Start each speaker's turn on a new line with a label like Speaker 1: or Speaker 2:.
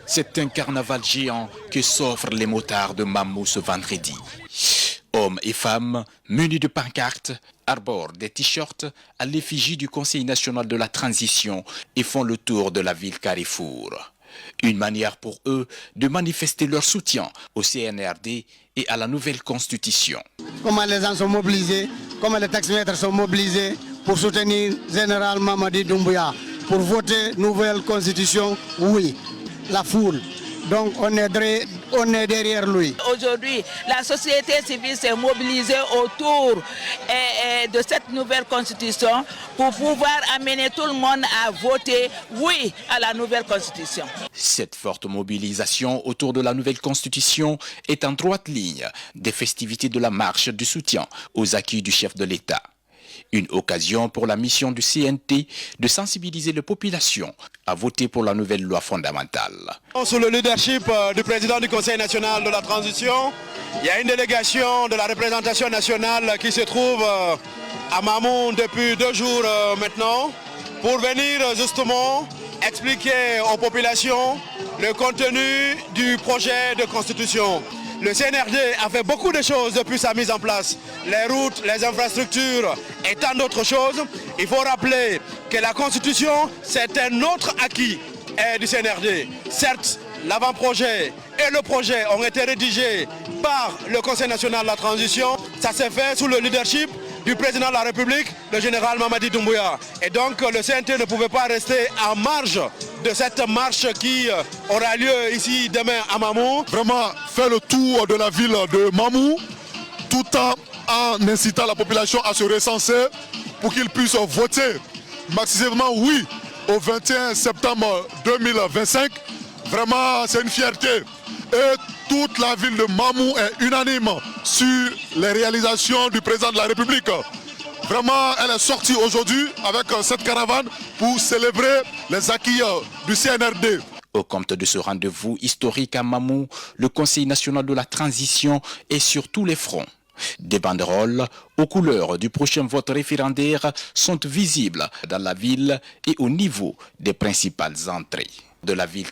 Speaker 1: C'est un carnaval géant que s'offrent les motards de Mamou ce vendredi. Hommes et femmes, munis de pancartes, arborent des t-shirts à l'effigie du Conseil national de la transition et font le tour de la ville Carrefour. Une manière pour eux de manifester leur soutien au CNRD et à la nouvelle constitution.
Speaker 2: Comment les gens sont mobilisés, comment les taximètres sont mobilisés pour soutenir Général Mamadi Doumbouya, pour voter nouvelle constitution, oui, la foule. Donc on est derrière lui.
Speaker 3: Aujourd'hui, la société civile s'est mobilisée autour de cette nouvelle constitution pour pouvoir amener tout le monde à voter oui à la nouvelle constitution.
Speaker 1: Cette forte mobilisation autour de la nouvelle constitution est en droite ligne des festivités de la marche du soutien aux acquis du chef de l'État. Une occasion pour la mission du CNT de sensibiliser les populations à voter pour la nouvelle loi fondamentale.
Speaker 4: Sous le leadership du président du Conseil national de la transition, il y a une délégation de la représentation nationale qui se trouve à Mamou depuis 2 jours maintenant pour venir justement expliquer aux populations le contenu du projet de constitution. Le CNRD a fait beaucoup de choses depuis sa mise en place. Les routes, les infrastructures et tant d'autres choses. Il faut rappeler que la Constitution, c'est un autre acquis du CNRD. Certes, l'avant-projet et le projet ont été rédigés par le Conseil national de la transition. Ça s'est fait sous le leadership du président de la République, le général Mamadi Doumbouya. Et donc le CNT ne pouvait pas rester en marge de cette marche qui aura lieu ici demain à Mamou.
Speaker 5: Vraiment faire le tour de la ville de Mamou tout en incitant la population à se recenser pour qu'ils puissent voter massivement oui au 21 septembre 2025. Vraiment c'est une fierté. Et toute la ville de Mamou est unanime sur les réalisations du président de la République. Vraiment, elle est sortie aujourd'hui avec cette caravane pour célébrer les acquis du CNRD.
Speaker 1: Au compte de ce rendez-vous historique à Mamou, le Conseil national de la transition est sur tous les fronts. Des banderoles aux couleurs du prochain vote référendaire sont visibles dans la ville et au niveau des principales entrées de la ville